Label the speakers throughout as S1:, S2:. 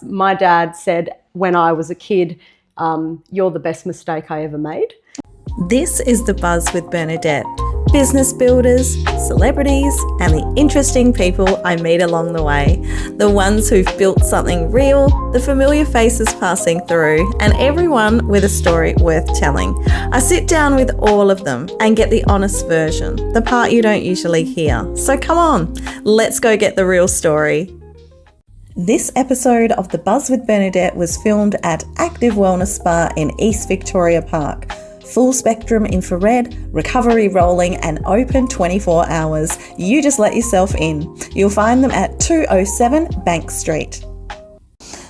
S1: My dad said when I was a kid, you're the best mistake I ever made.
S2: This is The Buzz with Bernadette. Business builders, celebrities, and the interesting people I meet along the way. The ones who've built something real, the familiar faces passing through, and everyone with a story worth telling. I sit down with all of them and get the honest version, the part you don't usually hear. So come on, let's go get the real story. This episode of The Buzz with Bernadette was filmed at Active Wellness Spa in East Victoria Park. Full spectrum infrared, recovery rolling, and open 24 hours. You just let yourself in. You'll find them at 207 Bank Street.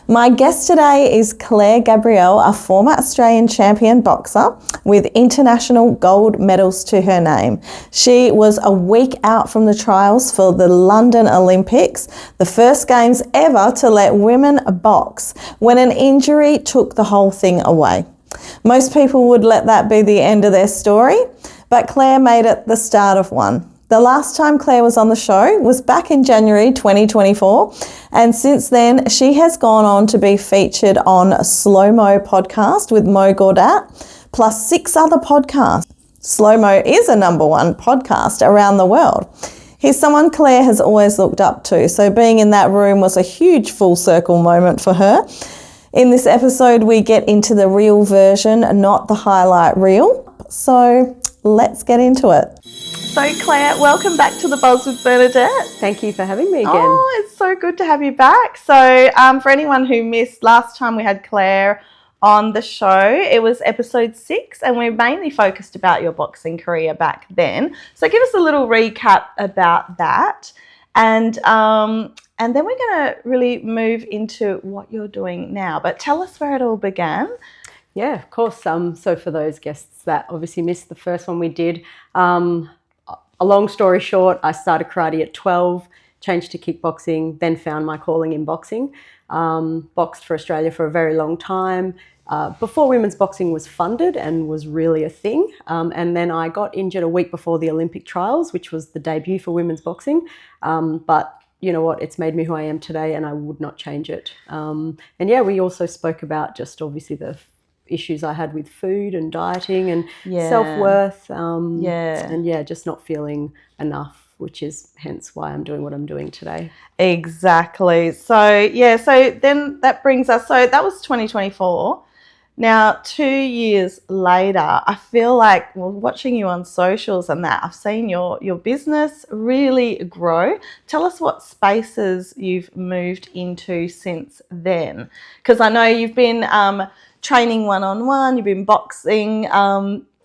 S2: My guest today is Claire Ghabrial, a former Australian champion boxer with international gold medals to her name. She was a week out from the trials for the London Olympics, the first games ever to let women box, when an injury took the whole thing away. Most people would let that be the end of their story, but Claire made it the start of one. The last time Claire was on the show was back in January 2024, and since then she has gone on to be featured on Slo Mo podcast with Mo Gawdat, plus 6 other podcasts. Slo Mo is a #1 podcast around the world. He's someone Claire has always looked up to, so being in that room was a huge full circle moment for her. In this episode, we get into the real version, not the highlight reel. So let's get into it. So Claire, welcome back to The Buzz with Bernadette.
S1: Thank you for having me again.
S2: Oh, it's so good to have you back. So for anyone who missed last time we had Claire on the show, it was episode 6, and we mainly focused about your boxing career back then. So give us a little recap about that. And then we're going to really move into what you're doing now. But tell us where it all began.
S1: Yeah, of course. So for those guests that obviously missed the first one we did, a long story short, I started karate at 12, changed to kickboxing, then found my calling in boxing. Boxed for Australia for a very long time. Before women's boxing was funded and was really a thing. And then I got injured a week before the Olympic trials, which was the debut for women's boxing. But you know what, it's made me who I am today, and I would not change it. And yeah, we also spoke about just obviously the issues I had with food and dieting and self-worth. And yeah, just not feeling enough, which is hence why I'm doing what I'm doing today.
S2: Exactly. So then that brings us, so that was 2024. Now, 2 years later, I feel like, well, watching you on socials and that, I've seen your business really grow. Tell us what spaces you've moved into since then. Because I know you've been training one-on-one, you've been boxing,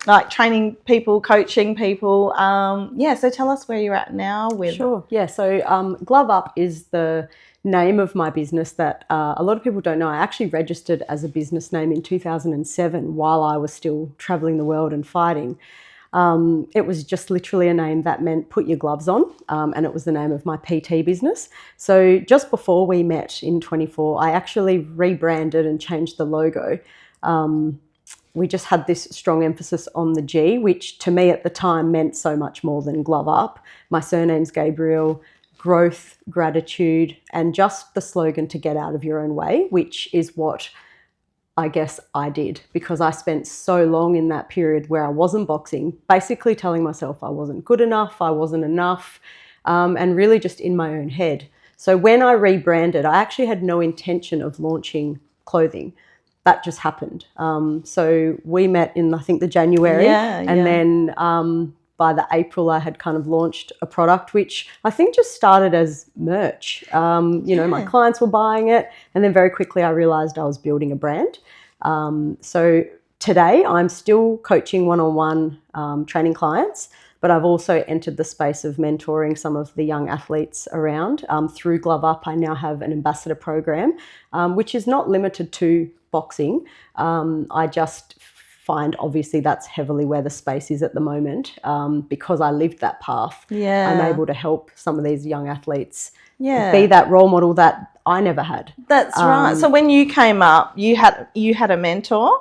S2: like training people, coaching people. So tell us where you're at now with...
S1: Sure, yeah. So Glove Up is the name of my business that a lot of people don't know. I actually registered as a business name in 2007 while I was still traveling the world and fighting. It was just literally a name that meant put your gloves on, and it was the name of my PT business. So just before we met in 24, I actually rebranded and changed the logo. We just had this strong emphasis on the G, which to me at the time meant so much more than Glove Up. My surname's Ghabrial. Growth, gratitude, and just the slogan to get out of your own way, which is what I guess I did, because I spent so long in that period where I wasn't boxing, basically telling myself I wasn't good enough, I wasn't enough, and really just in my own head. So when I rebranded, I actually had no intention of launching clothing. That just happened. So we met in, I think, the January, and then by the April, I had kind of launched a product, which I think just started as merch. My clients were buying it, and then very quickly I realized I was building a brand. So today I'm still coaching one-on-one training clients, but I've also entered the space of mentoring some of the young athletes around. Through Glove Up, I now have an ambassador program, which is not limited to boxing. I just find obviously that's heavily where the space is at the moment, because I lived that path. I'm able to help some of these young athletes be that role model that I never had.
S2: That's right. So when you came up, you had a mentor?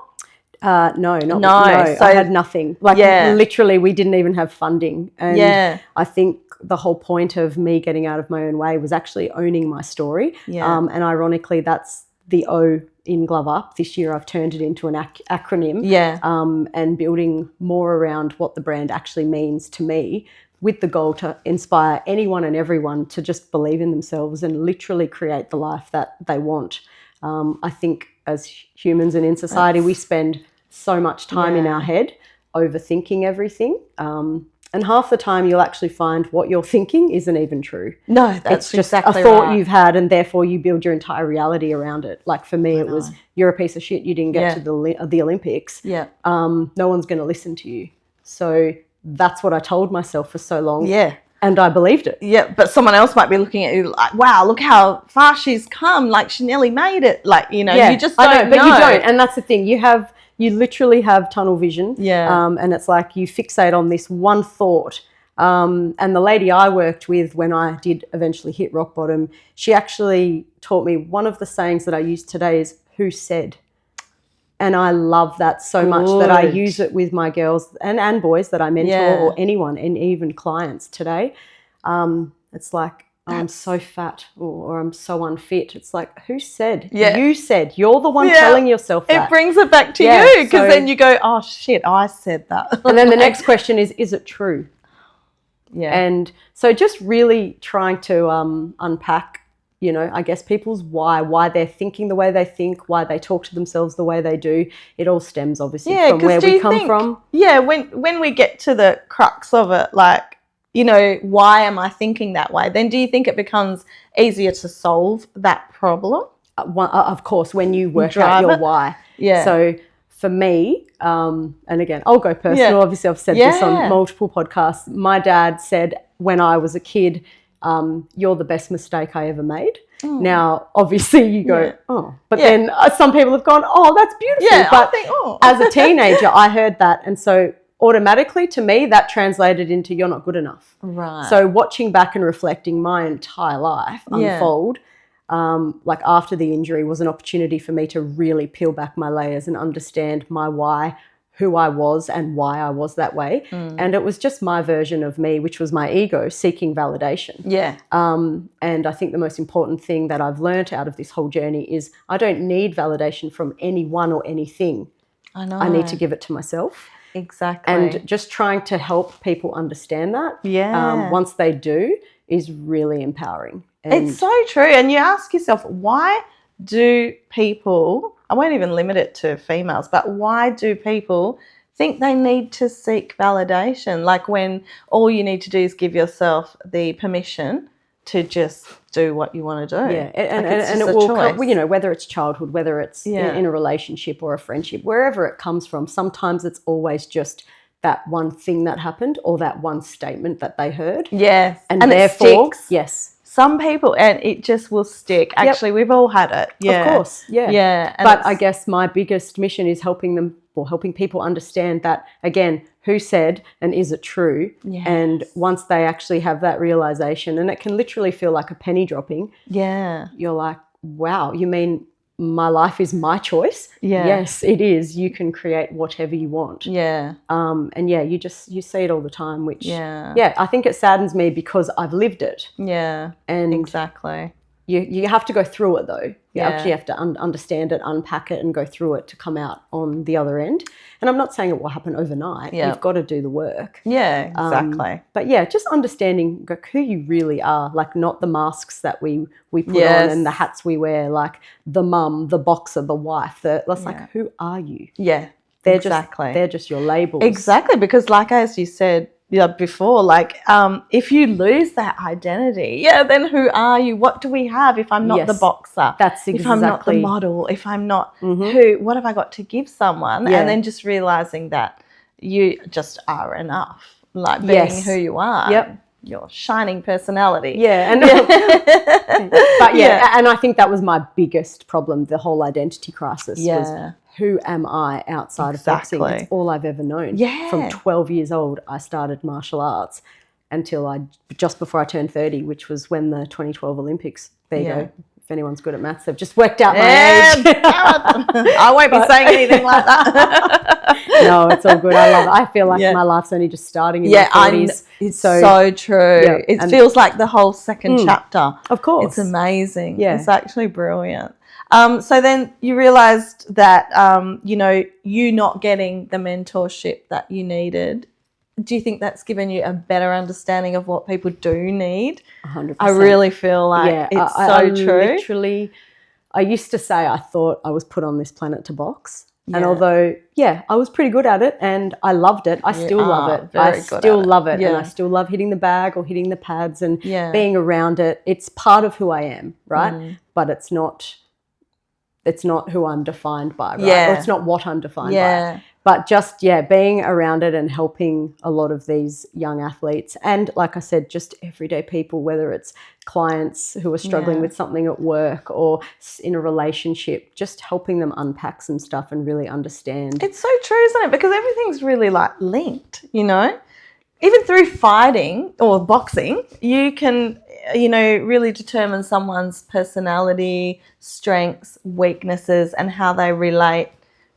S1: No. So I had nothing. Literally, we didn't even have funding. And I think the whole point of me getting out of my own way was actually owning my story. And ironically, that's the O in Glove Up. This year I've turned it into an acronym.
S2: Yeah.
S1: And building more around what the brand actually means to me, with the goal to inspire anyone and everyone to just believe in themselves and literally create the life that they want. I think as humans and in society, we spend so much time in our head overthinking everything. And half the time you'll actually find what you're thinking isn't even true.
S2: No, that's
S1: it's just
S2: exactly
S1: a thought
S2: right.
S1: you've had, and therefore you build your entire reality around it. Like for me, it was, you're a piece of shit, you didn't get to the Olympics.
S2: Yeah.
S1: No one's going to listen to you. So that's what I told myself for so long.
S2: Yeah.
S1: And I believed it.
S2: Yeah, but someone else might be looking at you like, wow, look how far she's come. Like, she nearly made it. Like, you know, you just don't know.
S1: But you don't. And that's the thing. You literally have tunnel vision.
S2: Yeah.
S1: And it's like you fixate on this one thought. And the lady I worked with when I did eventually hit rock bottom, she actually taught me one of the sayings that I use today is, who said? And I love that so much that I use it with my girls and boys that I mentor or anyone, and even clients today. It's like, I'm so fat or I'm so unfit. It's like, who said?
S2: Yeah.
S1: You said. You're the one telling yourself that.
S2: It brings it back to you, because then you go, oh, shit, I said that.
S1: And then the next question is it true?
S2: Yeah.
S1: And so just really trying to unpack, you know, I guess people's why they're thinking the way they think, why they talk to themselves the way they do. It all stems obviously from where we come from.
S2: Yeah, when we get to the crux of it, like, you know, why am I thinking that way? Then do you think it becomes easier to solve that problem?
S1: Of course, when you work out your why.
S2: Yeah.
S1: So for me, and again, I'll go personal. Obviously, I've said this on multiple podcasts. My dad said when I was a kid, you're the best mistake I ever made. Now, obviously you go, but then some people have gone, oh, that's beautiful.
S2: Yeah,
S1: but
S2: I think,
S1: as a teenager, I heard that. And so automatically to me, that translated into you're not good enough.
S2: Right.
S1: So watching back and reflecting my entire life unfold, like after the injury, was an opportunity for me to really peel back my layers and understand my why, who I was and why I was that way. And it was just my version of me, which was my ego seeking validation.
S2: Yeah.
S1: And I think the most important thing that I've learnt out of this whole journey is I don't need validation from anyone or anything.
S2: I know.
S1: I need to give it to myself.
S2: Exactly.
S1: And just trying to help people understand that, once they do, is really empowering. And
S2: it's so true. And you ask yourself, why do people, I won't even limit it to females, but why do people think they need to seek validation? Like, when all you need to do is give yourself the permission to just do what you want to do.
S1: Yeah, and it will come, you know, whether it's childhood, whether it's in a relationship or a friendship, wherever it comes from, sometimes it's always just that one thing that happened or that one statement that they heard.
S2: Yes.
S1: And therefore,
S2: it sticks. Some people, and it just will stick. Actually, we've all had it. Yeah.
S1: Of course, yeah.
S2: Yeah.
S1: But I guess my biggest mission is helping people understand that, again, who said and is it true?
S2: Yes.
S1: And once they actually have that realization, and it can literally feel like a penny dropping.
S2: Yeah.
S1: You're like, wow, you mean my life is my choice?
S2: Yeah.
S1: Yes, it is. You can create whatever you want.
S2: Yeah.
S1: And you see it all the time, which I think it saddens me because I've lived it.
S2: Yeah.
S1: And
S2: exactly.
S1: You have to go through it though. You actually have to understand it, unpack it, and go through it to come out on the other end. And I'm not saying it will happen overnight. You've got to do the work.
S2: Yeah, exactly.
S1: But yeah, just understanding who you really are, like not the masks that we put on and the hats we wear, like the mum, the boxer, the wife. That's like, who are you?
S2: Yeah,
S1: they're just your labels.
S2: Exactly, because like as you said before, like if you lose that identity, then who are you? What do we have if I'm not the boxer?
S1: That's exactly.
S2: If I'm not the model, if I'm not who, what have I got to give someone? And then just realizing that you just are enough, like being who you are.
S1: Yep.
S2: Your shining personality.
S1: Yeah. And but and I think that was my biggest problem, the whole identity crisis was, who am I outside of boxing? It's all I've ever known.
S2: Yeah.
S1: From 12 years old, I started martial arts until just before I turned 30, which was when the 2012 Olympics. There you go. If anyone's good at maths, they've just worked out my age.
S2: I won't be saying anything like that.
S1: No, it's all good. I love it. I feel like my life's only just starting in my 40s.
S2: It's so true. Yeah, it feels like the whole second chapter.
S1: Of course.
S2: It's amazing.
S1: Yeah.
S2: It's actually brilliant. So then you realised that, you not getting the mentorship that you needed. Do you think that's given you a better understanding of what people do need?
S1: 100%.
S2: I really feel like it's so true.
S1: Literally, I used to say I thought I was put on this planet to box.
S2: Yeah.
S1: And although, I was pretty good at it and I loved it, I still love it.
S2: I still
S1: love it. And I still love hitting the bag or hitting the pads and being around it. It's part of who I am, right? But it's not who I'm defined by, right? Or it's not what I'm defined by. But just, being around it and helping a lot of these young athletes and, like I said, just everyday people, whether it's clients who are struggling with something at work or in a relationship, just helping them unpack some stuff and really understand.
S2: It's so true, isn't it? Because everything's really like linked, Even through fighting or boxing, you can, really determine someone's personality, strengths, weaknesses, and how they relate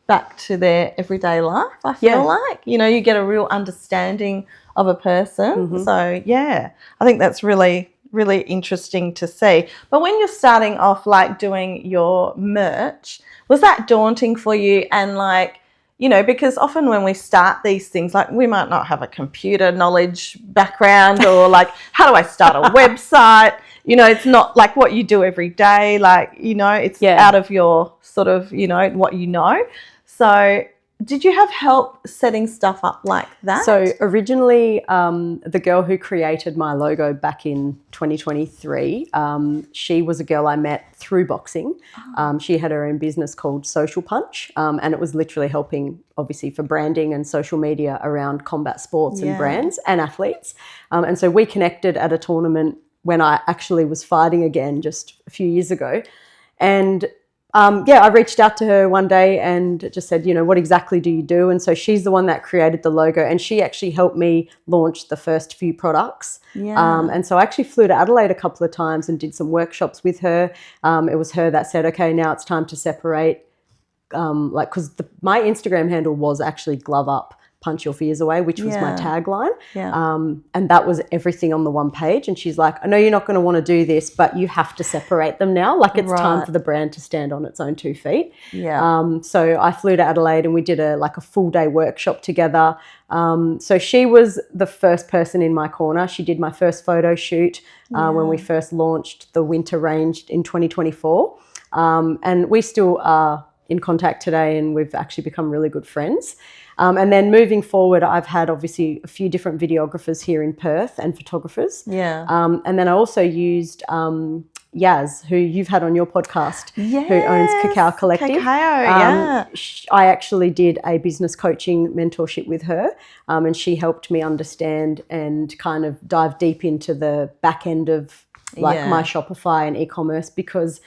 S2: back to their everyday life, I feel like. You get a real understanding of a person. So, I think that's really, really interesting to see. But when you're starting off, like, doing your merch, was that daunting for you? And, like, because often when we start these things, like, we might not have a computer knowledge background or, like, how do I start a website? It's not like what you do every day. Like, it's out of your sort of, what you know. So did you have help setting stuff up like that?
S1: So originally, the girl who created my logo back in 2023, she was a girl I met through boxing. She had her own business called Social Punch, and it was literally helping, obviously, for branding and social media around combat sports and brands and athletes. And so we connected at a tournament when I actually was fighting again just a few years ago. And I reached out to her one day and just said, what exactly do you do? And so she's the one that created the logo and she actually helped me launch the first few products. And so I actually flew to Adelaide a couple of times and did some workshops with her. It was her that said, okay, now it's time to separate. Because my Instagram handle was actually Glove Up, Punch Your Fears Away, which was my tagline. And that was everything on the one page. And she's like, I know you're not going to want to do this, but you have to separate them now. Like, it's time for the brand to stand on its own 2 feet. So I flew to Adelaide and we did a full day workshop together. So she was the first person in my corner. She did my first photo shoot when we first launched the winter range in 2024. And we still are in contact today and we've actually become really good friends. And then moving forward, I've had obviously a few different videographers here in Perth and photographers. And then I also used Yaz, who you've had on your podcast, who owns Cacao Collective. I actually did a business coaching mentorship with her, and she helped me understand and kind of dive deep into the back end of my Shopify and e-commerce because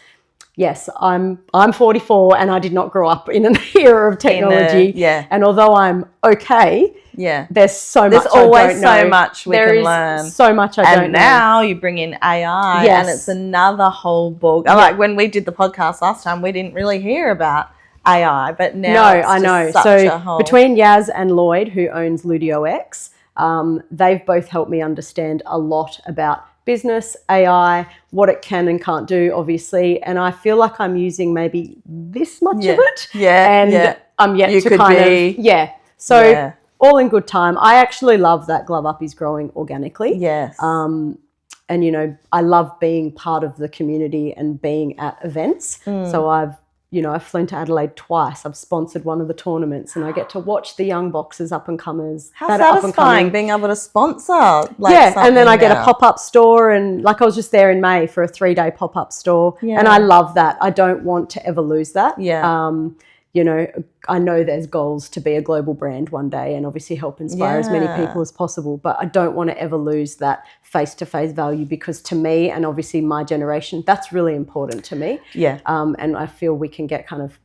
S1: yes, I'm 44 and I did not grow up in an era of technology. And although I'm okay, there's so much
S2: always so much we can learn.
S1: So much I don't know.
S2: And now you bring in AI and it's another whole ball. Like when we did the podcast last time, we didn't really hear about AI, but now
S1: between Yaz and Lloyd, who owns Ludio X, they've both helped me understand a lot about business, AI, what it can and can't do, obviously. And I feel like I'm using maybe this much of it. I'm yet to kind of. So all in good time. I actually love that Glove Up is growing organically. And, I love being part of the community and being at events. So I've flown to Adelaide twice. I've sponsored one of the tournaments and I get to watch the young boxers, up and comers.
S2: How satisfying being able to sponsor.
S1: And then I get a pop-up store and I was just there in May for a 3-day pop-up store and I love that. I don't want to ever lose that. I know there's goals to be a global brand one day and obviously help inspire as many people as possible, but I don't want to ever lose that face-to-face value because to me and obviously my generation, that's really important to me. And I feel we can get kind of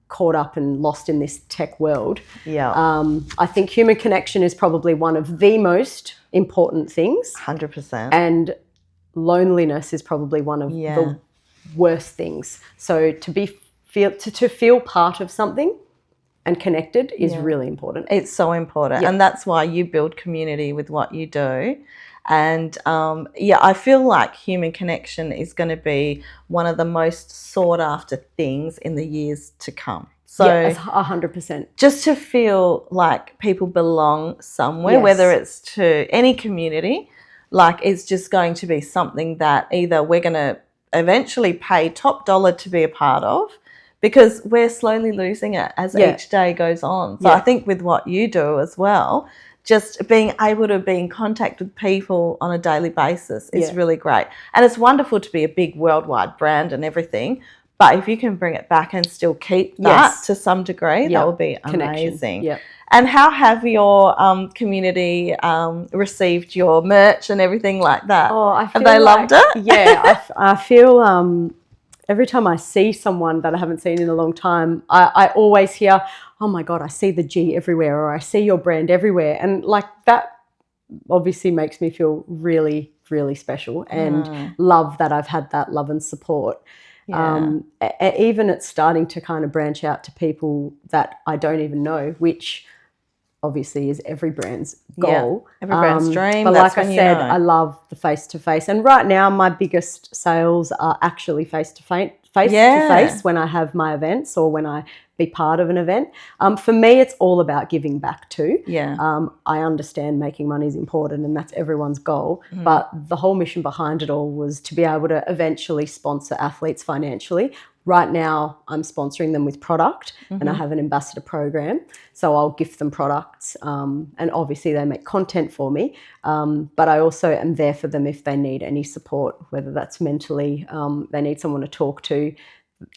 S1: caught up and lost in this tech world. I think human connection is probably one of the most important things.
S2: 100%.
S1: And loneliness is probably one of the worst things. So to feel part of something and connected is really important.
S2: It's so important. And that's why you build community with what you do. And I feel like human connection is going to be one of the most sought after things in the years to come. So
S1: yeah, 100%.
S2: Just to feel like people belong somewhere,
S1: Yes.
S2: whether it's to any community, like it's just going to be something that either we're going to eventually pay top dollar to be a part of, because we're slowly losing it as each day goes on. So I think with what you do as well, just being able to be in contact with people on a daily basis is really great. And it's wonderful to be a big worldwide brand and everything. But if you can bring it back and still keep that to some degree, that would be amazing.
S1: Yep.
S2: And how have your community received your merch and everything like that?
S1: Oh, I feel
S2: have they loved it?
S1: Yeah, I feel every time I see someone that I haven't seen in a long time, I always hear, oh my God, I see the G everywhere, or I see your brand everywhere. And like that obviously makes me feel really, really special and love that I've had that love and support. Yeah. Even it's starting to kind of branch out to people that I don't even know, which obviously is every brand's goal.
S2: Every brand's dream.
S1: But like I said, I love the face-to-face. And right now my biggest sales are actually face-to-face when I have my events or when I be part of an event. For me, it's all about giving back too. I understand making money is important and that's everyone's goal. But the whole mission behind it all was to be able to eventually sponsor athletes financially. Right now, I'm sponsoring them with product and I have an ambassador program. So I'll gift them products and obviously they make content for me. But I also am there for them if they need any support, whether that's mentally, they need someone to talk to.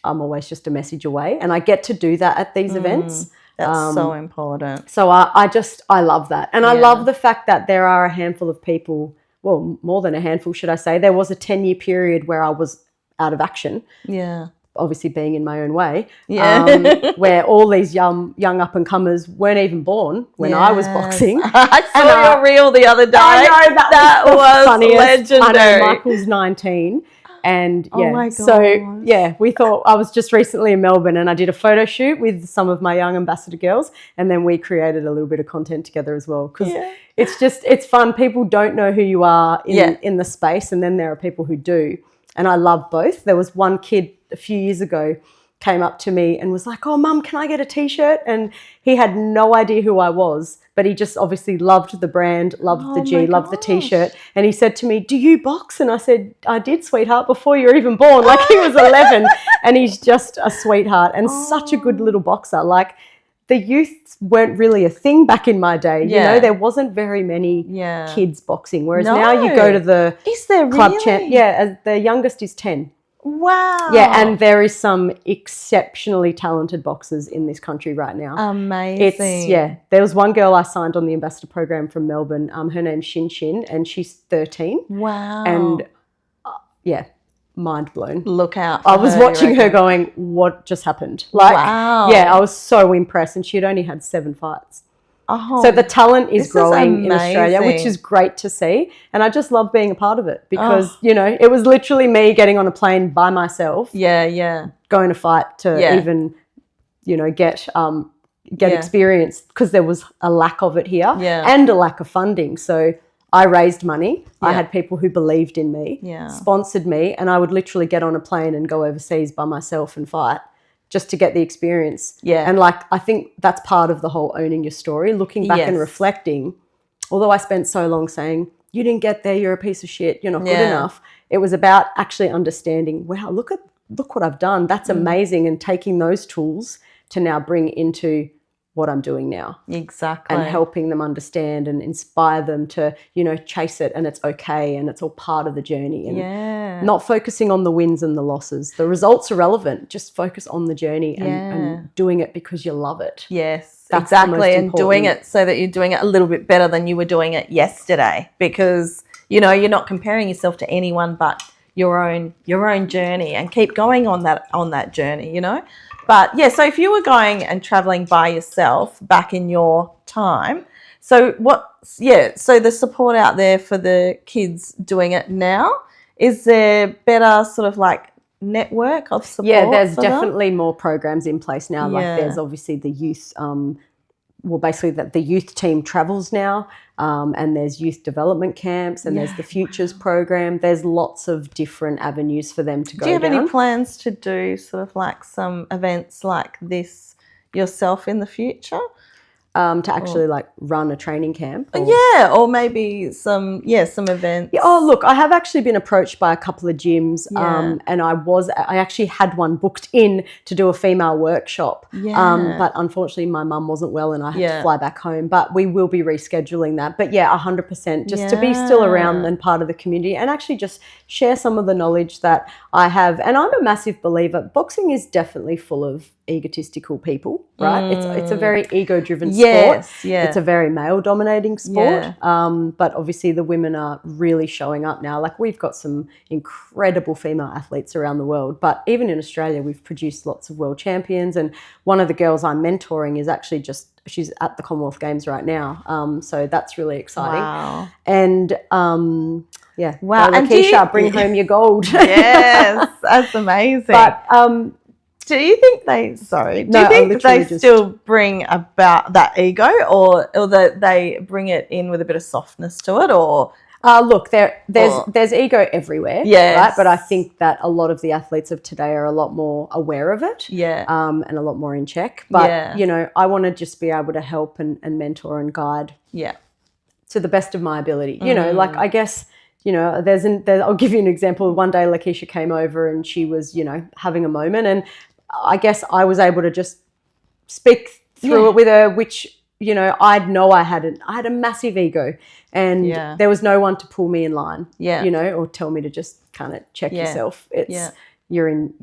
S1: I'm always just a message away. And I get to do that at these events.
S2: That's so important.
S1: So I love that. And I love the fact that there are a handful of people, well, more than a handful, should I say. There was a 10-year period where I was out of action.
S2: Yeah.
S1: Obviously being in my own way, where all these young up-and-comers weren't even born when I was boxing.
S2: I saw your reel the other day.
S1: I know, that was
S2: funniest.
S1: Legendary. I know, Michael's 19. And
S2: oh my gosh.
S1: So we thought, I was just recently in Melbourne and I did a photo shoot with some of my young ambassador girls, and then we created a little bit of content together as well, because it's fun. People don't know who you are in the space, and then there are people who do. And I love both. There was one kid a few years ago came up to me and was like, oh, Mum, can I get a T-shirt? And he had no idea who I was, but he just obviously loved the brand, loved the G, loved the T-shirt. And he said to me, do you box? And I said, I did, sweetheart, before you were even born. Like, he was 11 and he's just a sweetheart and such a good little boxer. Like, the youth weren't really a thing back in my day. You know, there wasn't very many kids boxing, whereas now you go to the club champ. Yeah, the youngest is 10.
S2: Wow.
S1: Yeah, and there is some exceptionally talented boxers in this country right now.
S2: Amazing.
S1: There was one girl I signed on the ambassador program from Melbourne. Her name's Shin, and she's 13.
S2: Wow.
S1: And mind blown.
S2: Look out.
S1: I was watching her going, what just happened? Like, yeah, I was so impressed, and she'd only had 7 fights.
S2: Oh,
S1: so the talent is growing in Australia, which is great to see. And I just love being a part of it because, you know, it was literally me getting on a plane by myself. Going to fight to even, you know, get experience, because there was a lack of it here and a lack of funding. So I raised money. I had people who believed in me, sponsored me, and I would literally get on a plane and go overseas by myself and fight, just to get the experience. And like, I think that's part of the whole owning your story, looking back and reflecting. Although I spent so long saying, you didn't get there, you're a piece of shit, you're not good enough. It was about actually understanding, wow, look what I've done. That's amazing. And taking those tools to now bring into what I'm doing now.
S2: Exactly.
S1: And helping them understand and inspire them to, you know, chase it, and it's okay, and it's all part of the journey. And not focusing on the wins and the losses. The results are relevant. Just focus on the journey and doing it because you love it.
S2: Yes, that's exactly. And doing it so that you're doing it a little bit better than you were doing it yesterday, because, you know, you're not comparing yourself to anyone but your own journey, and keep going on that journey, you know. But yeah, so if you were going and traveling by yourself back in your time, so so the support out there for the kids doing it now, is there better sort of like network of support?
S1: Yeah, there's definitely more programs in place now. Like there's obviously the youth basically that the youth team travels now, and there's youth development camps, and there's the Futures program. There's lots of different avenues for them to go down.
S2: Do you have any plans to do sort of like some events like this yourself in the future?
S1: To actually like run a training camp?
S2: Or maybe some events.
S1: Yeah, oh, look, I have actually been approached by a couple of gyms, and I actually had one booked in to do a female workshop. But unfortunately my mum wasn't well and I had to fly back home. But we will be rescheduling that. But 100%, just to be still around and part of the community, and actually just share some of the knowledge that I have. And I'm a massive believer, boxing is definitely full of egotistical people, right? It's a very ego-driven sport. It's a very male-dominating sport. But obviously the women are really showing up now. Like, we've got some incredible female athletes around the world, but even in Australia we've produced lots of world champions, and one of the girls I'm mentoring is actually she's at the Commonwealth Games right now. So that's really exciting.
S2: Wow.
S1: And
S2: wow.
S1: And Keisha, bring home your gold.
S2: Yes, that's amazing.
S1: But
S2: do you think they still bring about that ego, or that they bring it in with a bit of softness to it, or?
S1: Look, there's ego everywhere, right? But I think that a lot of the athletes of today are a lot more aware of it, and a lot more in check. But I want to just be able to help and mentor and guide, to the best of my ability. Like, I guess. I'll give you an example. One day Lakeisha came over and she was, having a moment, and I guess I was able to just speak through it with her, which, I had a massive ego, and there was no one to pull me in line, or tell me to just kind of check yourself. It's you're in,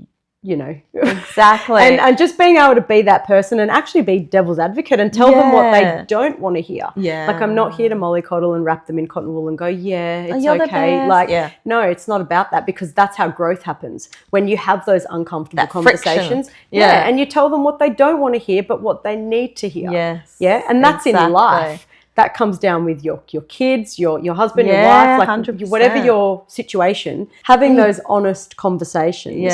S2: Exactly.
S1: and just being able to be that person and actually be devil's advocate and tell them what they don't want to hear. Like, I'm not here to mollycoddle and wrap them in cotton wool and go, it's okay. Like, no, it's not about that, because that's how growth happens. When you have those uncomfortable conversations. And you tell them what they don't want to hear, but what they need to hear. And that's in life. That comes down with your kids, your husband, your wife, like
S2: 100%.
S1: Whatever your situation, having those honest conversations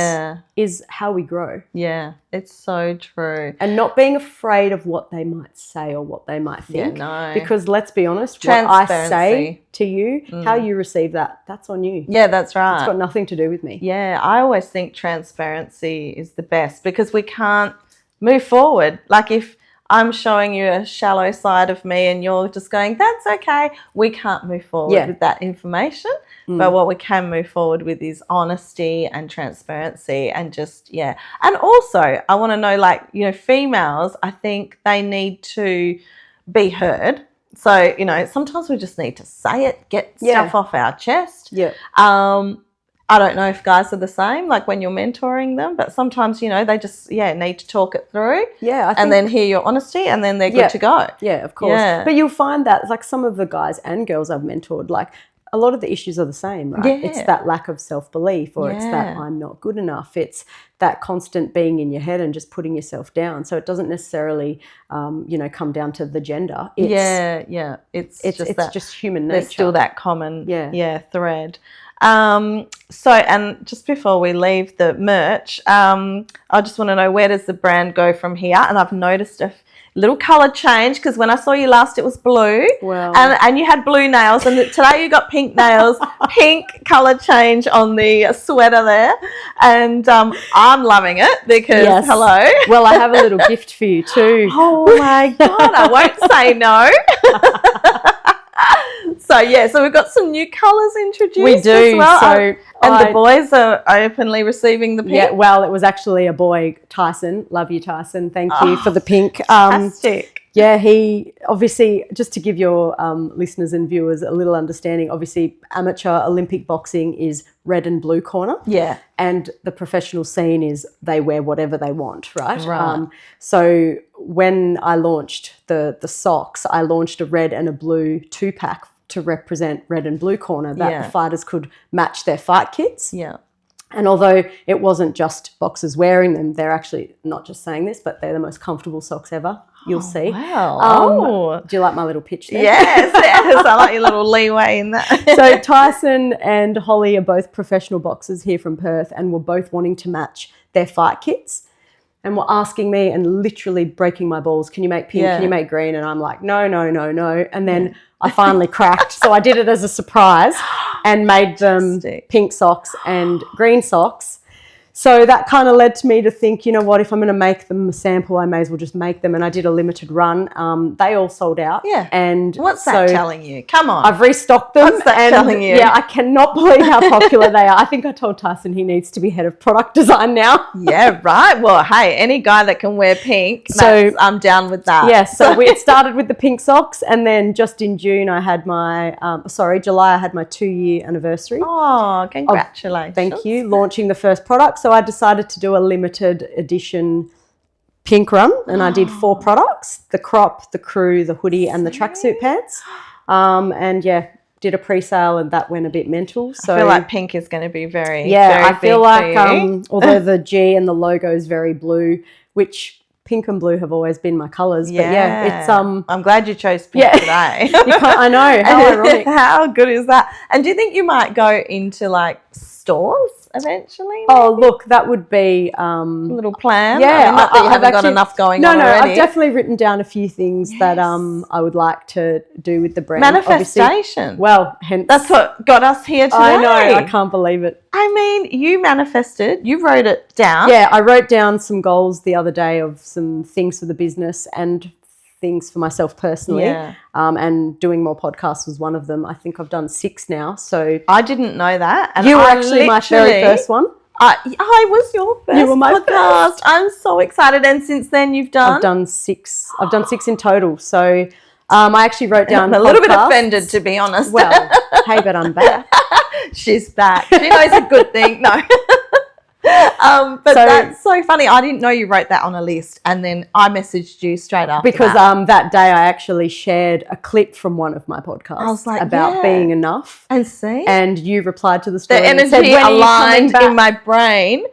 S1: is how we grow.
S2: Yeah, it's so true.
S1: And not being afraid of what they might say or what they might think. Because let's be honest, what I say to you, how you receive that's on you.
S2: Yeah, that's right.
S1: It's got nothing to do with me.
S2: Yeah, I always think transparency is the best, because we can't move forward. Like, if I'm showing you a shallow side of me and you're just going, that's okay, we can't move forward with that information. But what we can move forward with is honesty and transparency, and just, And also, I want to know, like, females, I think they need to be heard. So, sometimes we just need to say it, get stuff off our chest. I don't know if guys are the same, like when you're mentoring them, but sometimes, they just, need to talk it through. And then hear your honesty, and then they're good to go.
S1: Yeah, of course. But you'll find that, like, some of the guys and girls I've mentored, like, a lot of the issues are the same, right? It's that lack of self-belief, or it's that I'm not good enough. It's that constant being in your head and just putting yourself down. So it doesn't necessarily, come down to the gender. It's just human nature.
S2: There's still that common thread. So, and just before we leave the merch, I just want to know, where does the brand go from here? And I've noticed a little colour change, because when I saw you last, it was blue, and you had blue nails, and today you got pink nails, pink colour change on the sweater there, and I'm loving it, because hello.
S1: Well, I have a little gift for you too.
S2: Oh my God, I won't say no. So we've got some new colours introduced.
S1: We do.
S2: As well. And the boys are openly receiving the pink.
S1: Yeah, well, it was actually a boy, Tyson. Love you, Tyson. Thank you for the pink.
S2: Fantastic.
S1: He obviously, just to give your listeners and viewers a little understanding, obviously amateur Olympic boxing is red and blue corner.
S2: Yeah.
S1: And the professional scene is they wear whatever they want, right? So when I launched the socks, I launched a red and a blue 2-pack to represent red and blue corner, that the fighters could match their fight kits.
S2: Yeah.
S1: And although it wasn't just boxers wearing them, they're actually, not just saying this, but they're the most comfortable socks ever. You'll see.
S2: Wow.
S1: Do you like my little pitch there?
S2: Yes. I like your little leeway in that.
S1: So Tyson and Holly are both professional boxers here from Perth, and were both wanting to match their fight kits. and were asking me and literally breaking my balls. Can you make pink?
S2: Yeah.
S1: Can you make green? And I'm like, no. And then I finally cracked. So I did it as a surprise and made them pink socks and green socks. So that kind of led to me to think, you know what, if I'm going to make them a sample, I may as well just make them. And I did a limited run. They all sold out.
S2: Yeah.
S1: And
S2: what's that telling you? Come on.
S1: I've restocked them.
S2: What's that telling you?
S1: Yeah, I cannot believe how popular they are. I think I told Tyson he needs to be head of product design now.
S2: Yeah, right. Well, hey, any guy that can wear pink, I'm down with that.
S1: Yeah, so we started with the pink socks, and then just in June I had my, July I had my 2-year anniversary.
S2: Oh, congratulations.
S1: Thank you. Launching the first product. So I decided to do a limited edition pink run, and I did 4 products: the crop, the crew, the hoodie, and the tracksuit pants. Did a pre-sale, and that went a bit mental. So
S2: I feel like pink is going to be very
S1: I feel like
S2: you.
S1: Although the G and the logo is very blue, which pink and blue have always been my colours. But it's
S2: I'm glad you chose pink today.
S1: I know, how ironic.
S2: How good is that? And do you think you might go into like stores eventually? Maybe?
S1: Oh, look, that would be
S2: a little plan.
S1: Yeah,
S2: I mean, not that you haven't got enough going on already.
S1: I've definitely written down a few things that I would like to do with the brand.
S2: Manifestation.
S1: Well, hence
S2: that's what got us here today.
S1: I know, I can't believe it.
S2: I mean, you manifested, you wrote it down.
S1: Yeah, I wrote down some goals the other day of some things for the business and things for myself personally.
S2: Yeah.
S1: And doing more podcasts was one of them. I think I've done 6 now. So
S2: I didn't know that. And
S1: you were actually my very first one.
S2: I was your first
S1: you were my
S2: podcast.
S1: First.
S2: I'm so excited. And since then you've done?
S1: I've done 6. I've done 6 in total. So I actually wrote down
S2: I'm a little bit offended, to be honest.
S1: Well, hey, but I'm back.
S2: She's back. She knows a good thing. No. But that's so funny. I didn't know you wrote that on a list, and then I messaged you straight after
S1: because that day I actually shared a clip from one of my podcasts. I was like, about being enough, and you replied to the story.
S2: The energy aligned in my brain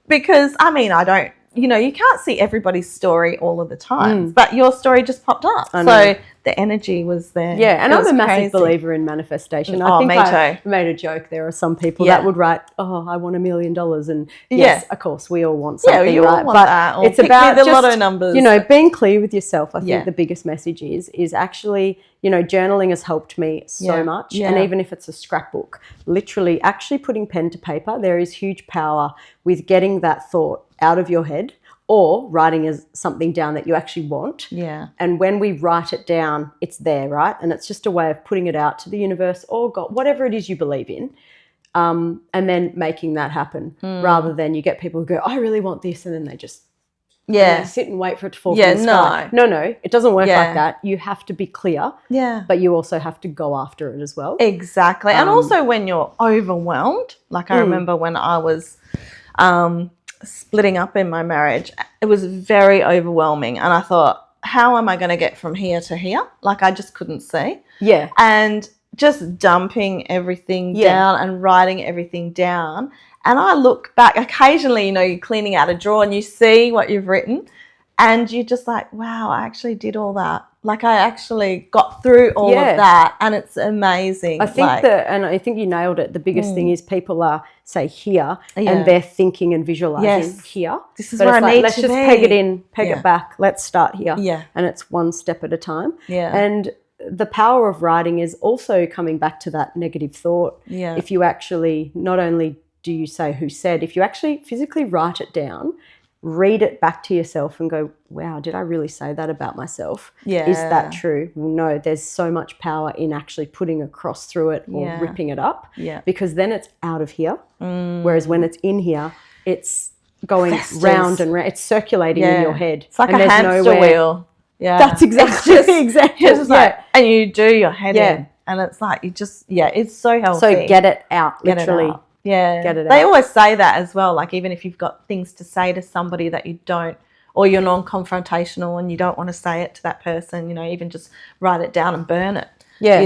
S2: because I don't. You know, you can't see everybody's story all of the time, but your story just popped up. So the energy was there.
S1: Yeah, and I'm a massive believer in manifestation. I think I made a joke. There are some people that would write, "Oh, I want $1 million," and yes, of course, we all want something,
S2: you all want that. Or
S1: it's about
S2: the lotto numbers.
S1: Being clear with yourself. I think the biggest message is actually, journaling has helped me so much, and even if it's a scrapbook, literally actually putting pen to paper, there is huge power with getting that thought out of your head or writing as something down that you actually want.
S2: Yeah.
S1: And when we write it down, it's there, right? And it's just a way of putting it out to the universe or God, whatever it is you believe in, and then making that happen rather than you get people who go, I really want this, and then they just sit and wait for it to fall from the sky. No, it doesn't work like that. You have to be clear, but you also have to go after it as well.
S2: Exactly. And also when you're overwhelmed, like I remember when I was splitting up in my marriage, it was very overwhelming, and I thought, how am I going to get from here to here? Like I just couldn't see. Yeah. And just dumping everything down and writing everything down. And I look back occasionally, you're cleaning out a drawer and you see what you've written and you're just like, wow, I actually did all that. Like I actually got through all of that, and it's amazing.
S1: I think and I think you nailed it. The biggest thing is people are, say, here, and they're thinking and visualizing here.
S2: This is where I need to be.
S1: Let's just peg it in, peg it back. Let's start here.
S2: Yeah.
S1: And it's one step at a time.
S2: Yeah.
S1: And the power of writing is also coming back to that negative thought.
S2: Yeah.
S1: If you actually, not only do you say who said, if you actually physically write it down, read it back to yourself and go, wow, did I really say that about myself?
S2: Yeah.
S1: Is that true? Well, no, there's so much power in actually putting a cross through it or ripping it up, because then it's out of here. Whereas when it's in here, it's going round and round. It's circulating in your head.
S2: It's like a hamster wheel. Yeah.
S1: That's exactly.
S2: Just like, and you do your head in, and it's like, you just, it's so healthy.
S1: So get it out, literally.
S2: Get it out. Yeah.
S1: Get it
S2: They
S1: out.
S2: always say that as well. Like even if you've got things to say to somebody that you don't, or you're non-confrontational and you don't want to say it to that person, even just write it down and burn it. Yeah.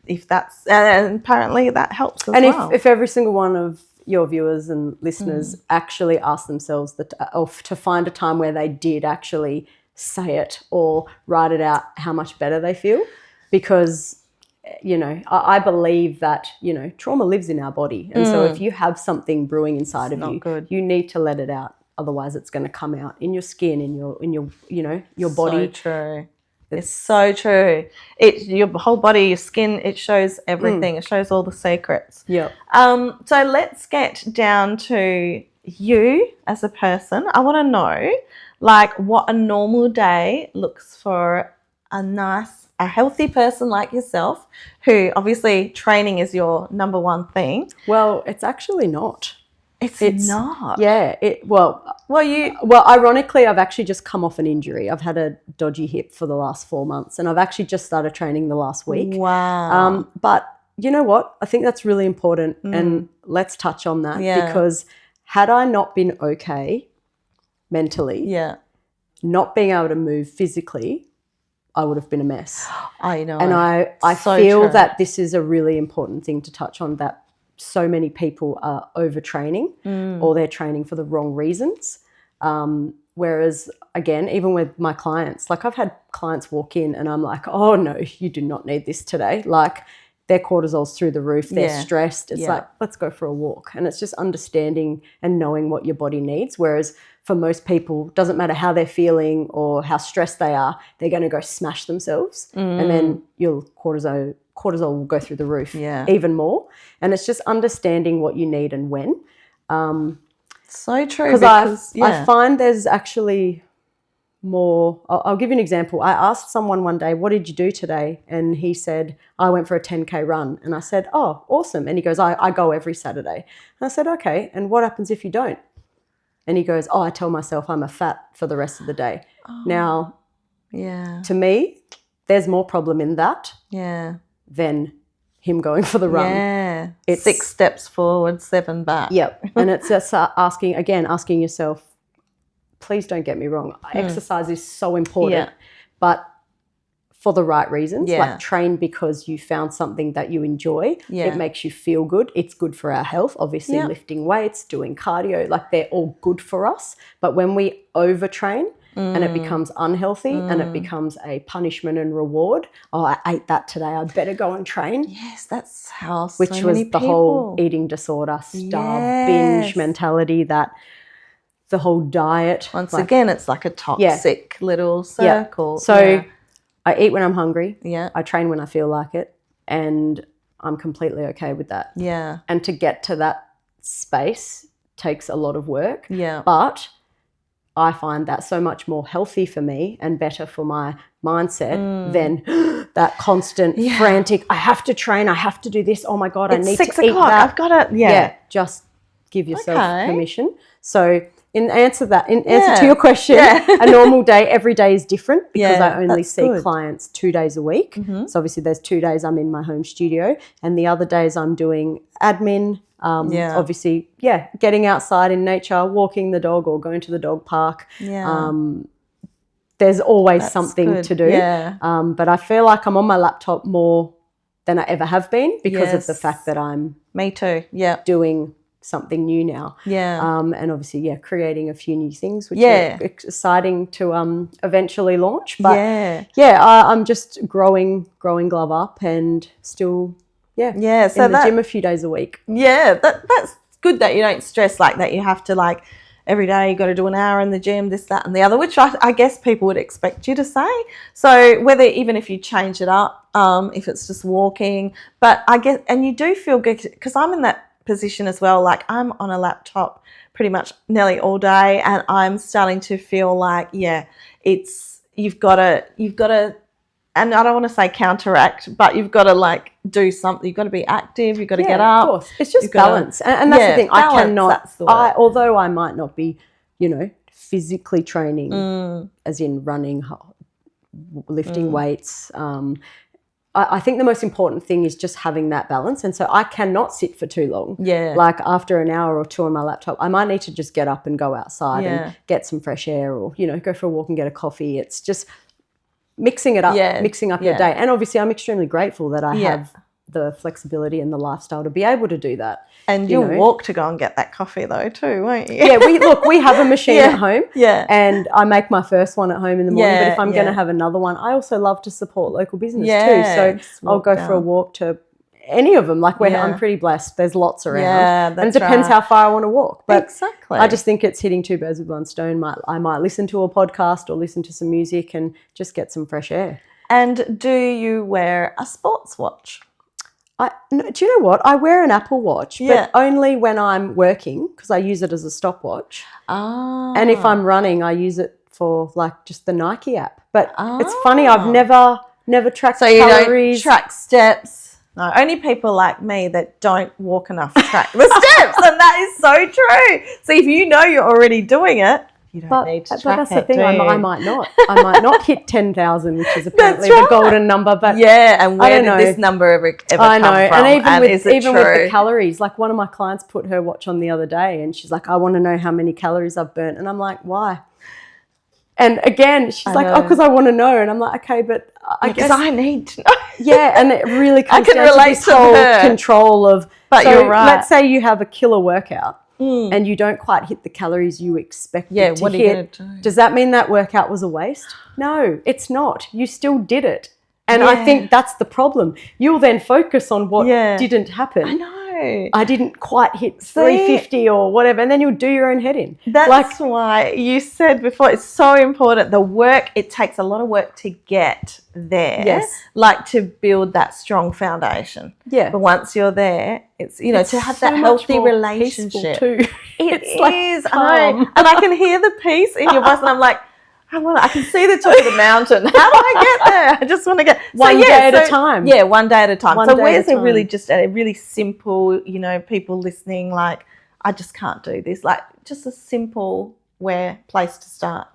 S2: If that's, and apparently that helps as well.
S1: And if every single one of your viewers and listeners actually ask themselves to find a time where they did actually say it or write it out, how much better they feel, because I believe that, trauma lives in our body. And so if you have something brewing inside of you, you need to let it out. Otherwise, it's going to come out in your skin, in your your body.
S2: So true. It's so true. Your whole body, your skin, it shows everything. It shows all the secrets.
S1: Yeah.
S2: So let's get down to you as a person. I want to know, like, what a normal day looks for a healthy person like yourself, who obviously training is your number one thing.
S1: Well, it's actually not.
S2: It's not.
S1: Yeah. Ironically, I've actually just come off an injury. I've had a dodgy hip for the last 4 months, and I've actually just started training the last week.
S2: Wow.
S1: But you know what? I think that's really important, and let's touch on that because had I not been okay mentally, not being able to move physically, I would have been a mess.
S2: I know.
S1: And I feel that this is a really important thing to touch on, that so many people are overtraining or they're training for the wrong reasons. Whereas, again, even with my clients, like I've had clients walk in and I'm like, oh, no, you do not need this today. Like their cortisol's through the roof, they're stressed. It's like, let's go for a walk. And it's just understanding and knowing what your body needs. Whereas for most people, doesn't matter how they're feeling or how stressed they are, they're going to go smash themselves. And then your cortisol will go through the roof even more. And it's just understanding what you need and when.
S2: So true.
S1: Because I find there's actually more. I'll give you an example. I asked someone one day, what did you do today? And he said, I went for a 10K run. And I said, oh, awesome. And he goes, I go every Saturday. And I said, okay. And what happens if you don't? And he goes, oh, I tell myself I'm a fat for the rest of the day. Now, to me, there's more problem in that than him going for the run.
S2: Yeah. It's 6 steps forward, 7 back.
S1: Yep. And it's just asking yourself, please don't get me wrong, exercise is so important, but for the right reasons. Like train because you found something that you enjoy. It makes you feel good. It's good for our health. Obviously, lifting weights, doing cardio, like they're all good for us. But when we overtrain and it becomes unhealthy and it becomes a punishment and reward, oh, I ate that today, I better go and train.
S2: Yes, that's how so
S1: Which
S2: many
S1: was the
S2: people.
S1: whole eating disorder, starve, binge mentality, that the whole diet.
S2: Once again, it's like a toxic little circle.
S1: So I eat when I'm hungry.
S2: Yeah.
S1: I train when I feel like it, and I'm completely okay with that.
S2: Yeah.
S1: And to get to that space takes a lot of work.
S2: Yeah.
S1: But I find that so much more healthy for me and better for my mindset than that constant frantic, I have to train, I have to do this, oh my God, I need to eat that.
S2: I've got to,
S1: just give yourself permission. So in answer to your question, a normal day, every day is different because I only see clients 2 days a week. So obviously there's 2 days I'm in my home studio and the other days I'm doing admin, obviously, getting outside in nature, walking the dog or going to the dog park. There's always something to do. But I feel like I'm on my laptop more than I ever have been because of the fact that I'm doing something new now. And obviously, creating a few new things, which are exciting to eventually launch. But I'm just growing Glove Up and still so in the gym a few days a week.
S2: That's good that you don't stress like that. You have to like every day you got to do an hour in the gym, this, that and the other, which I guess people would expect you to say. So whether even if you change it up, if it's just walking, but I guess, and you do feel good because I'm in that position as well. Like I'm on a laptop pretty much nearly all day and I'm starting to feel like, it's, you've got to, and I don't want to say counteract, but you've got to like do something. You've got to be active. You've got to get up.
S1: Of course. It's just balance. And that's the thing. Balance, although I might not be, physically training as in running, lifting weights, I think the most important thing is just having that balance. And so I cannot sit for too long. Like after an hour or two on my laptop, I might need to just get up and go outside and get some fresh air or, go for a walk and get a coffee. It's just mixing it up, mixing up your day. And obviously I'm extremely grateful that I have the flexibility and the lifestyle to be able to do that.
S2: And you'll walk to go and get that coffee though too, won't you?
S1: We have a machine at home and I make my first one at home in the morning, but if I'm going to have another one, I also love to support local business too. So I'll go for a walk to any of them. Like
S2: Yeah.
S1: I'm pretty blessed. There's lots around.
S2: Yeah,
S1: and it
S2: that's
S1: depends
S2: right.
S1: how far I want to walk. But
S2: Exactly.
S1: I just think it's hitting two birds with one stone. I might listen to a podcast or listen to some music and just get some fresh air.
S2: And do you wear a sports watch?
S1: No, do you know what? I wear an Apple Watch,
S2: Yeah.
S1: but only when I'm working because I use it as a stopwatch.
S2: Ah.
S1: And if I'm running, I use it for like just the Nike app. But it's funny, I've never tracked
S2: So you
S1: calories.
S2: don't track steps? No, only people like me that don't walk enough track the steps, and that is so true. So if you know you're already doing it, you don't need to track
S1: but that's
S2: it,
S1: the thing.
S2: do you?
S1: I might not. I might not hit 10,000, which is apparently
S2: That's
S1: the
S2: right.
S1: golden number. But
S2: yeah, and
S1: I
S2: where
S1: don't
S2: did
S1: know.
S2: this number ever
S1: I know,
S2: come from?
S1: and
S2: is it
S1: even with
S2: true?
S1: the calories, like one of my clients put her watch on the other day, and she's like, "I want to know how many calories I've burnt," and I'm like, "Why?" And again, she's like, "Oh, because I want to know," and I'm like, "Okay, but I guess
S2: I need to know."
S1: yeah." And it really comes
S2: can
S1: down to
S2: relate
S1: this
S2: to
S1: whole
S2: her.
S1: control of.
S2: But
S1: so
S2: you're right.
S1: Let's say you have a killer workout. And you don't quite hit the calories you expected to
S2: what are
S1: hit.
S2: you going to do?
S1: Does that mean that workout was a waste? No, it's not. You still did it. And I think that's the problem. You'll then focus on what didn't happen.
S2: I know.
S1: I didn't quite hit 350 or whatever, and then you'll do your own head in.
S2: That's why you said before it's so important. The work, it takes a lot of work to get there.
S1: Yes.
S2: Like to build that strong foundation.
S1: Yeah.
S2: But once you're there, it's, to have
S1: so
S2: that
S1: much
S2: healthy
S1: more
S2: relationship.
S1: peaceful too.
S2: It's
S1: like
S2: I know.
S1: calm.
S2: And I can hear the peace in your voice, and I'm like, I can see the top of the mountain. How do I get there? I just want to get
S1: One day at a time.
S2: Yeah, one day at a time.
S1: One
S2: So
S1: day
S2: where's
S1: at a
S2: a really
S1: time.
S2: just a really simple, people listening, like, I just can't do this. Like just a simple place to start.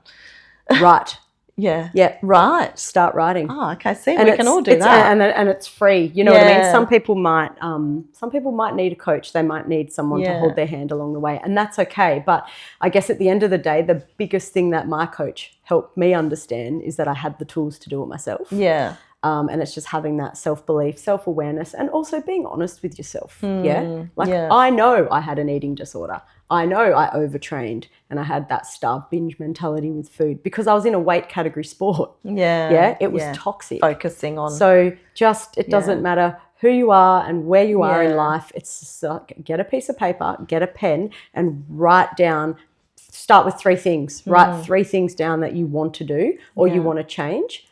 S1: Right.
S2: Yeah.
S1: Yeah.
S2: Right.
S1: Start writing.
S2: Oh, okay. See, we can all do that.
S1: And it's free. You know what I mean?
S2: Yeah.
S1: Some people might need a coach. They might need someone to hold their hand along the way, and that's okay. But I guess at the end of the day, the biggest thing that my coach helped me understand is that I had the tools to do it myself.
S2: Yeah.
S1: And it's just having that self-belief, self-awareness, and also being honest with yourself. Like
S2: yeah.
S1: I know I had an eating disorder. I know I overtrained and I had that starve binge mentality with food because I was in a weight category sport.
S2: Yeah.
S1: Yeah, it was toxic.
S2: Focusing on.
S1: So it doesn't matter who you are and where you are in life. It's just like, get a piece of paper, get a pen and write down, start with 3 things. Write 3 things down that you want to do or you want to change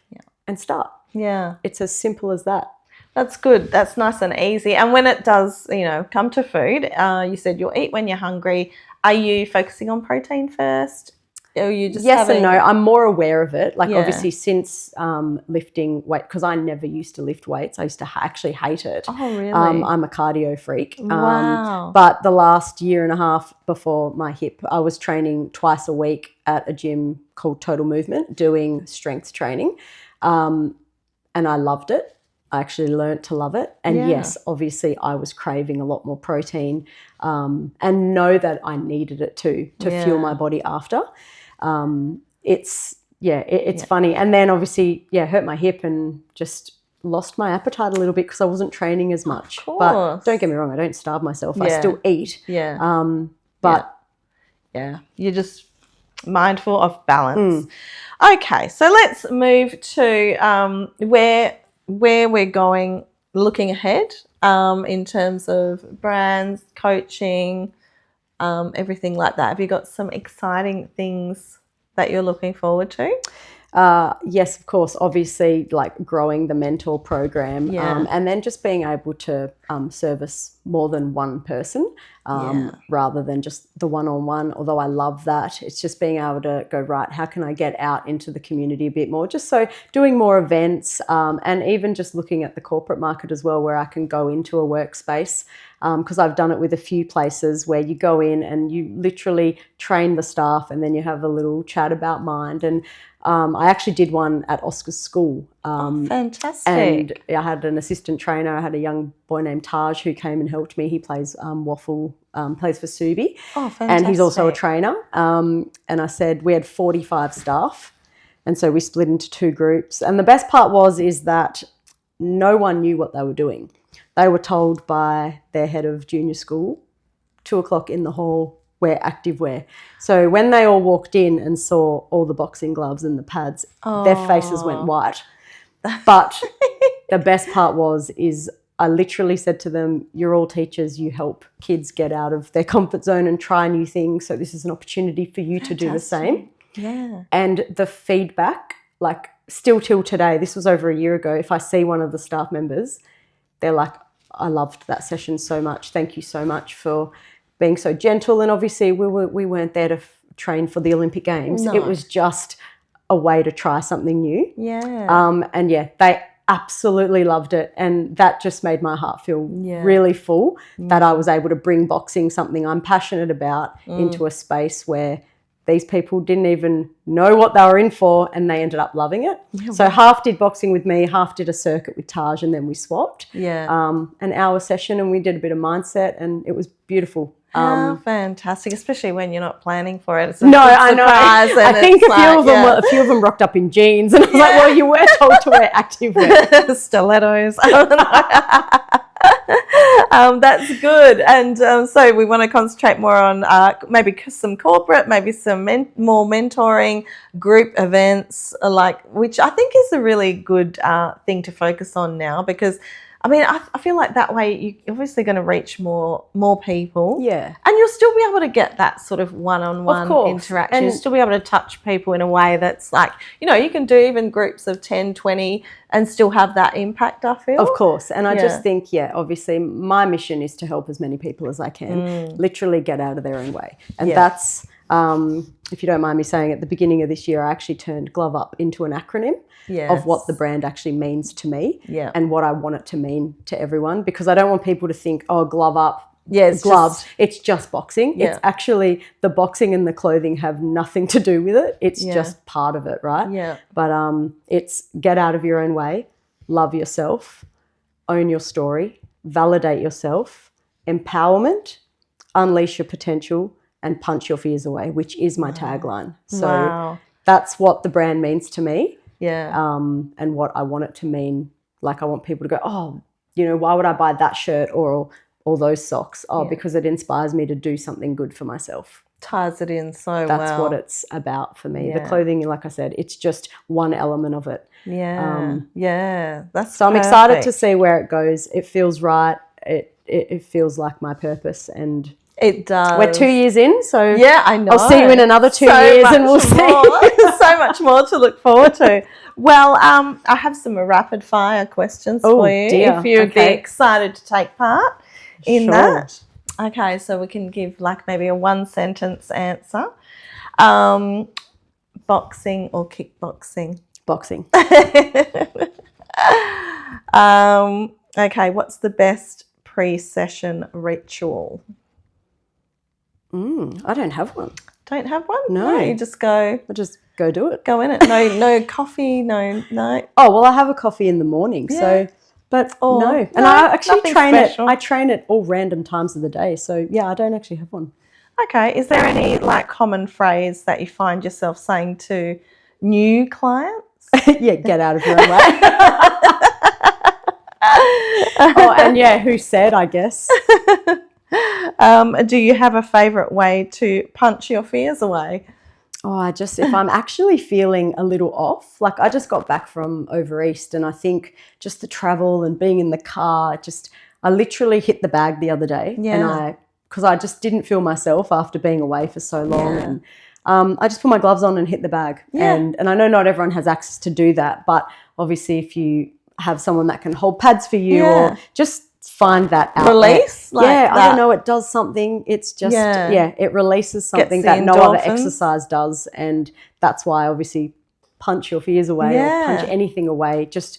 S1: and start.
S2: Yeah.
S1: It's as simple as that.
S2: That's good. That's nice and easy. And when it does, come to food, you said you'll eat when you're hungry. Are you focusing on protein first? Or are you just
S1: yes and no. I'm more aware of it. Like obviously since lifting weight, because I never used to lift weights. I used to actually hate it.
S2: Oh, really?
S1: I'm a cardio freak.
S2: Wow.
S1: But the last year and a half before my hip, I was training twice a week at a gym called Total Movement, doing strength training. And I loved it. I actually learnt to love it. And yes, obviously I was craving a lot more protein and know that I needed it too to fuel my body after. It's funny. And then obviously, hurt my hip and just lost my appetite a little bit because I wasn't training as much. But don't get me wrong, I don't starve myself. I still eat.
S2: Yeah.
S1: But
S2: you're just mindful of balance. Okay, so let's move to where we're going, looking ahead in terms of brands, coaching, everything like that. Have you got some exciting things that you're looking forward to?
S1: Yes, of course. Obviously, like growing the mentor program and then just being able to service more than one person rather than just the one-on-one, although I love that. It's just being able to go, right, how can I get out into the community a bit more? Just so doing more events and even just looking at the corporate market as well, where I can go into a workspace because I've done it with a few places where you go in and you literally train the staff and then you have a little chat about mind. And I actually did one at Oscar's school.
S2: Fantastic.
S1: And I had an assistant trainer. I had a young boy named Taj who came and helped me. He plays waffle, plays for Subi.
S2: Oh, fantastic.
S1: And he's also a trainer. And I said we had 45 staff. And so we split into 2 groups. And the best part is that no one knew what they were doing. They were told by their head of junior school, 2:00 in the hall, wear activewear. So when they all walked in and saw all the boxing gloves and the pads, their faces went white. But the best part is I literally said to them, you're all teachers, you help kids get out of their comfort zone and try new things. So this is an opportunity for you to do the same.
S2: Yeah.
S1: And the feedback, like still till today, this was over a year ago, if I see one of the staff members, they're like, I loved that session so much. Thank you so much for being so gentle. And obviously we weren't there to train for the Olympic Games.
S2: No.
S1: It was just a way to try something new.
S2: Yeah.
S1: And yeah, they absolutely loved it. And that just made my heart feel really full that I was able to bring boxing, something I'm passionate about, into a space where these people didn't even know what they were in for, and they ended up loving it. Yeah, so half did boxing with me, half did a circuit with Taj, and then we swapped. An hour session, and we did a bit of mindset, and it was beautiful.
S2: Fantastic, especially when you're not planning for it. It's
S1: I know. I think a few of them rocked up in jeans, and I was like, well, you were told to wear activewear.
S2: Stilettos. That's good. And so we want to concentrate more on maybe some corporate, maybe some more mentoring, group events, which I think is a really good thing to focus on now, because I mean, I feel like that way you're obviously going to reach more people.
S1: Yeah.
S2: And you'll still be able to get that sort of one-on-one interaction. And you'll still be able to touch people in a way that's like, you can do even groups of 10, 20 and still have that impact, I feel.
S1: Of course. And I just think, obviously my mission is to help as many people as I can, literally get out of their own way. And that's, if you don't mind me saying, at the beginning of this year, I actually turned Glove Up into an acronym of what the brand actually means to me and what I want it to mean to everyone, because I don't want people to think, oh, Glove Up, gloves, it's just boxing. It's actually the boxing and the clothing have nothing to do with it. It's just part of it, right?
S2: Yeah.
S1: But it's get out of your own way, love yourself, own your story, validate yourself, empowerment, unleash your potential, and punch your fears away, which is my tagline. So that's what the brand means to me.
S2: Yeah.
S1: And what I want it to mean. Like, I want people to go, oh, why would I buy that shirt or those socks? Oh, because it inspires me to do something good for myself.
S2: Ties it in so well.
S1: That's what it's about for me. The clothing, like I said, it's just one element of it.
S2: Yeah. That's
S1: so I'm excited to see where it goes. It feels right. It feels like my purpose, and
S2: it does.
S1: We're 2 years in, so
S2: I know.
S1: I'll see you in another 2 years, and we'll see.
S2: So much more to look forward to. Well, I have some rapid fire questions for you.
S1: Dear.
S2: If you'd be excited to take part in that. Okay, so we can give maybe a 1-sentence answer. Boxing or kickboxing?
S1: Boxing.
S2: Okay, what's the best pre-session ritual?
S1: I don't have one.
S2: Don't have one?
S1: No.
S2: You just go.
S1: I just go do it.
S2: Go in it. No coffee. No.
S1: Oh, well, I have a coffee in the morning. Yeah. So, but no. And I actually train it. I train at all random times of the day. So yeah, I don't actually have one.
S2: Okay. Is there any common phrase that you find yourself saying to new clients?
S1: Yeah, get out of your own way. And who said, I guess.
S2: Do you have a favourite way to punch your fears away?
S1: Oh, if I'm actually feeling a little off, I just got back from over East, and I think just the travel and being in the car, I literally hit the bag the other day. And because I just didn't feel myself after being away for so long. And I just put my gloves on and hit the bag. And I know not everyone has access to do that, but obviously if you have someone that can hold pads for you or just find that outlet.
S2: Release?
S1: I don't know, it does something. It's just, it releases something that no other exercise does. And that's why obviously punch your fears away or punch anything away just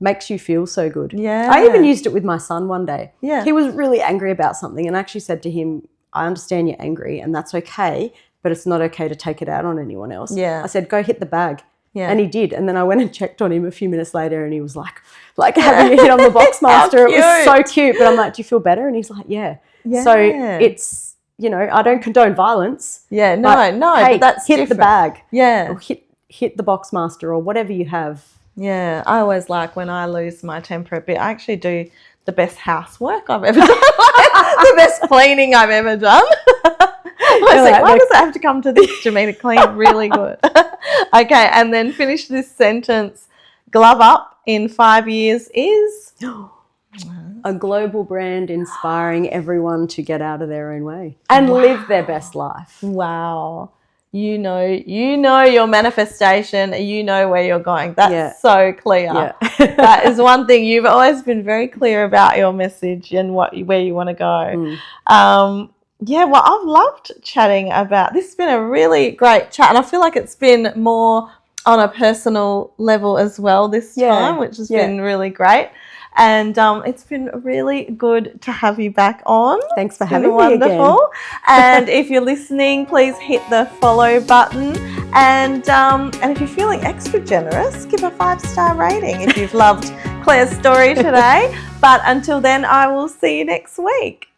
S1: makes you feel so good.
S2: Yeah.
S1: I even used it with my son one day.
S2: Yeah.
S1: He was really angry about something, and I actually said to him, I understand you're angry and that's okay, but it's not okay to take it out on anyone else.
S2: Yeah.
S1: I said, go hit the bag. Yeah. And he did. And then I went and checked on him a few minutes later, and he was like having a hit on the Boxmaster. It was so cute. But I'm like, do you feel better? And he's like, yeah. So it's, I don't condone violence.
S2: Yeah, no,
S1: hey,
S2: but that's
S1: hit
S2: different.
S1: The bag.
S2: Yeah.
S1: Or hit the Boxmaster or whatever you have.
S2: Yeah. I always when I lose my temper a bit, I actually do the best housework I've ever done. The best cleaning I've ever done. I was like, why does it have to come to this to me to clean really good? Okay, and then finish this sentence. Glove Up in 5 years is?
S1: A global brand inspiring everyone to get out of their own way and live their best life.
S2: Wow. You know your manifestation, you know where you're going. That's so clear.
S1: Yeah.
S2: That is one thing. You've always been very clear about your message and where you want to go. Well, I've loved chatting about this. Has been a really great chat, and I feel like it's been more on a personal level as well this time, which has been really great. And it's been really good to have you back on.
S1: Thanks for having me
S2: wonderful.
S1: again.
S2: And if you're listening, please hit the follow button. And if you're feeling extra generous, give a 5-star rating if you've loved Claire's story today. But until then, I will see you next week.